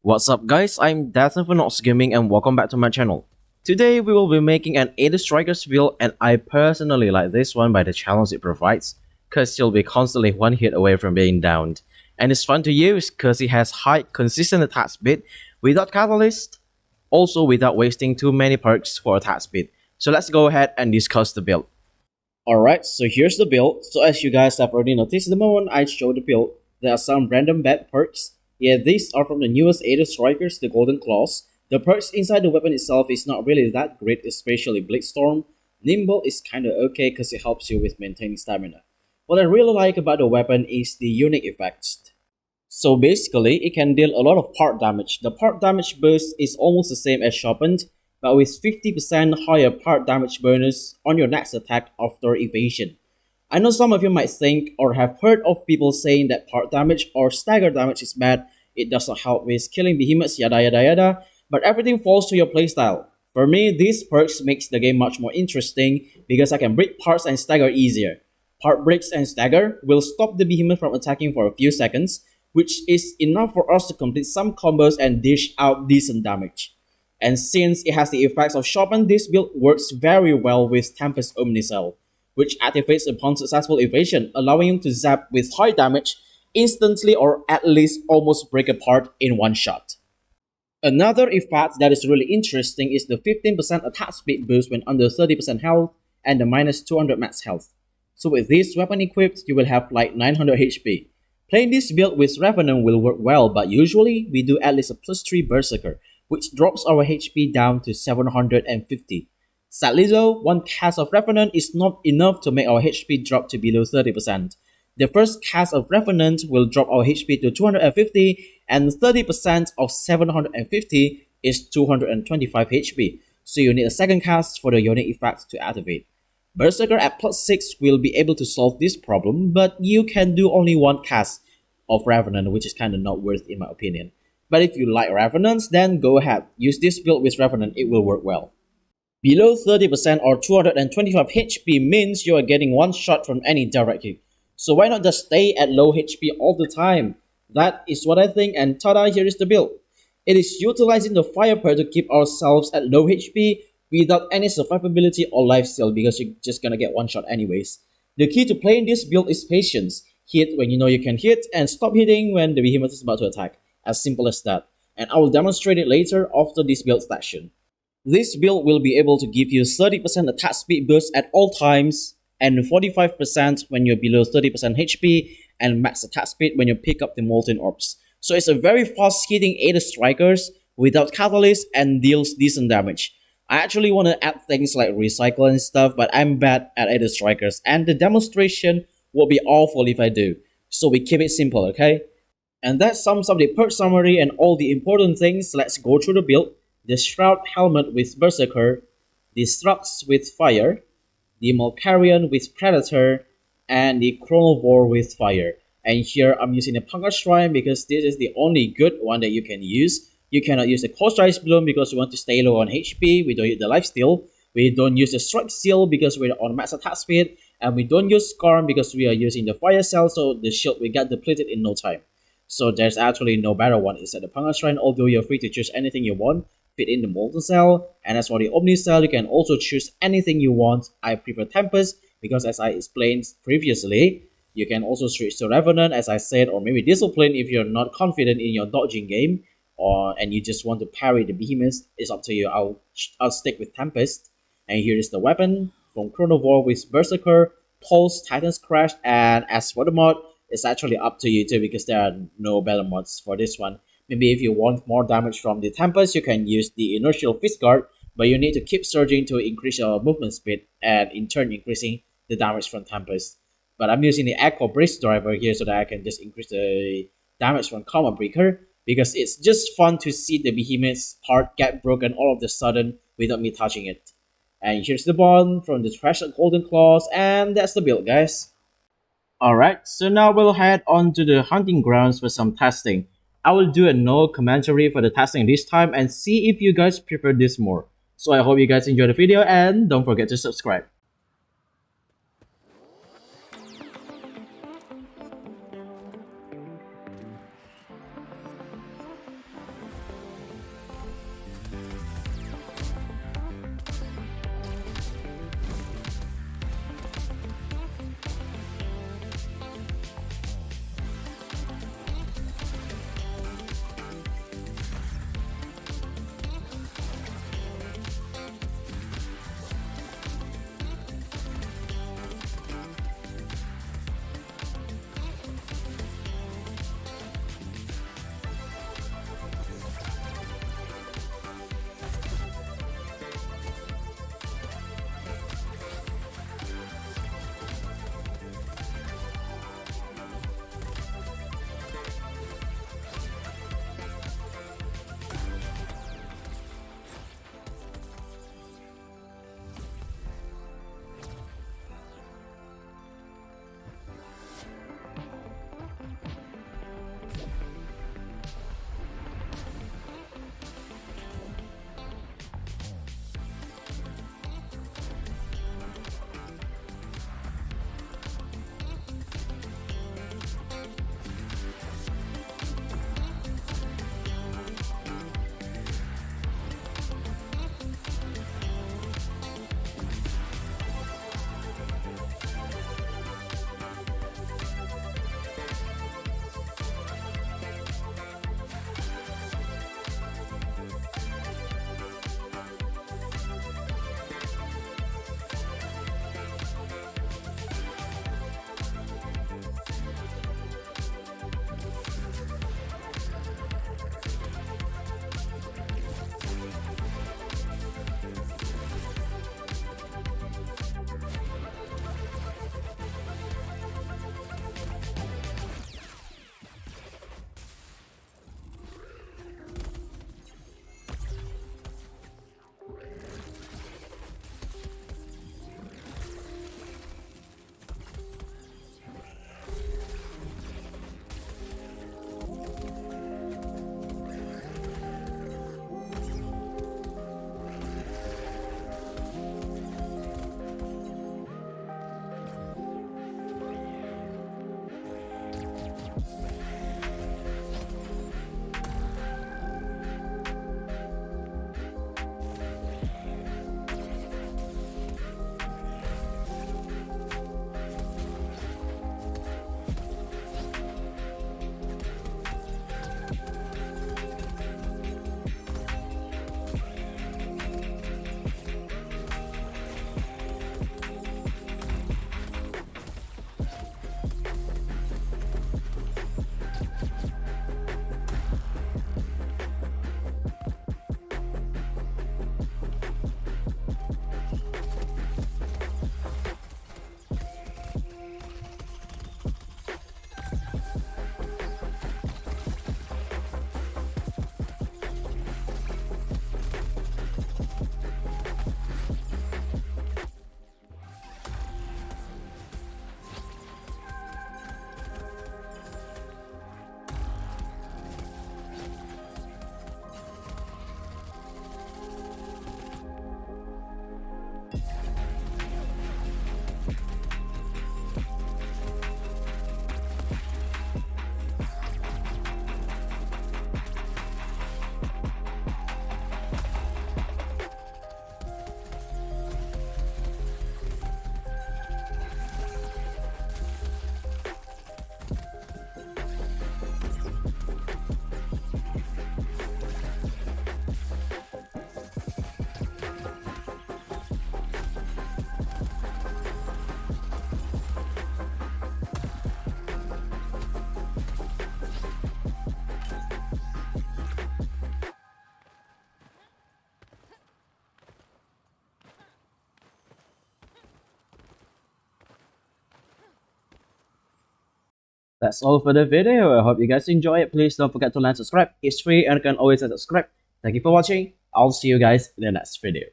What's up guys, I'm DeatHInfernoXxGaming and welcome back to my channel. Today we will be making an Aether Strikers build and I personally like this one by the challenge it provides cause you'll be constantly one hit away from being downed. And it's fun to use cause it has high consistent attack speed without catalyst, also without wasting too many perks for attack speed. So let's go ahead and discuss the build. Alright, so here's the build. So as you guys have already noticed, the moment I show the build, there are some random bad perks. Yeah, these are from the newest Aether Strikers, the Golden Claws. The perks inside the weapon itself is not really that great, especially Blitz-Storm. Nimble is kinda okay because it helps you with maintaining stamina. What I really like about the weapon is the unique effects. So basically, it can deal a lot of part damage. The part damage boost is almost the same as Sharpened, but with 50% higher part damage bonus on your next attack after evasion. I know some of you might think or have heard of people saying that part damage or stagger damage is bad, it does not help with killing behemoths, yada yada yada, but everything falls to your playstyle. For me, these perks makes the game much more interesting because I can break parts and stagger easier. Part breaks and stagger will stop the behemoth from attacking for a few seconds, which is enough for us to complete some combos and dish out decent damage. And since it has the effects of Sharpen, this build works very well with Tempest Omnicell, which activates upon successful evasion, allowing you to zap with high damage instantly or at least almost break apart in one shot. Another effect that is really interesting is the 15% attack speed boost when under 30% health and the minus 200 max health. So with this weapon equipped, you will have like 900 HP. Playing this build with Revenant will work well, but usually we do at least a plus 3 Berserker, which drops our HP down to 750. Sadly though, one cast of Revenant is not enough to make our HP drop to below 30%. The first cast of Revenant will drop our HP to 250, and 30% of 750 is 225 HP, so you need a second cast for the unique effect to activate. Berserker at plus 6 will be able to solve this problem, but you can do only one cast of Revenant, which is kinda not worth in my opinion. But if you like Revenants, then go ahead, use this build with Revenant, it will work well. Below 30% or 225 HP means you are getting one shot from any direct hit. So why not just stay at low HP all the time? That is what I think, and tada, here is the build. It is utilizing the fire perk to keep ourselves at low HP without any survivability or lifesteal because you're just gonna get one shot anyways. The key to playing this build is patience. Hit when you know you can hit and stop hitting when the behemoth is about to attack. As simple as that. And I will demonstrate it later after this build section. This build will be able to give you 30% attack speed boost at all times and 45% when you're below 30% HP and max attack speed when you pick up the Molten Orbs. So it's a very fast hitting Aether Strikers without catalyst and deals decent damage. I actually want to add things like recycle and stuff, but I'm bad at Aether Strikers and the demonstration will be awful if I do. So we keep it simple, okay? And that sums up the perk summary and all the important things. Let's go through the build. The Shroud Helmet with Berserker, the Strux with Fire, the Malkarian with Predator, and the Chronovore with Fire. And here I'm using the Punga Shrine because this is the only good one that you can use. You cannot use the Cold Ice Bloom because we want to stay low on HP, we don't use the Lifesteal, we don't use the Strike Seal because we're on max attack speed, and we don't use Skarm because we are using the Fire Cell, so the shield will get depleted in no time. So there's actually no better one instead of the Punga Shrine, although you're free to choose anything you want. Fit in the Molten Cell, and as for the Omni Cell, you can also choose anything you want. I prefer Tempest because as I explained previously, you can also switch to Revenant as I said, or maybe Discipline if you're not confident in your dodging game, and you just want to parry the behemoths. It's up to you. I'll stick with Tempest. And here is the weapon from Chronovore with Berserker, Pulse, Titan's Crash, and as for the mod, it's actually up to you too because there are no better mods for this one. Maybe if you want more damage from the Tempest, you can use the Inertial Fist Guard, but you need to keep surging to increase your movement speed and in turn increasing the damage from Tempest. But I'm using the Echo Brace Driver here so that I can just increase the damage from Combat Breaker because it's just fun to see the behemoth's part get broken all of a sudden without me touching it. And here's the bond from the Treasured Golden Claws, and that's the build, guys. Alright, so now we'll head on to the hunting grounds for some testing. I will do a no commentary for the testing this time and see if you guys prefer this more. So I hope you guys enjoy the video and don't forget to subscribe. That's all for the video. I hope you guys enjoy it. Please don't forget to like, subscribe. It's free and you can always subscribe. Thank you for watching. I'll see you guys in the next video.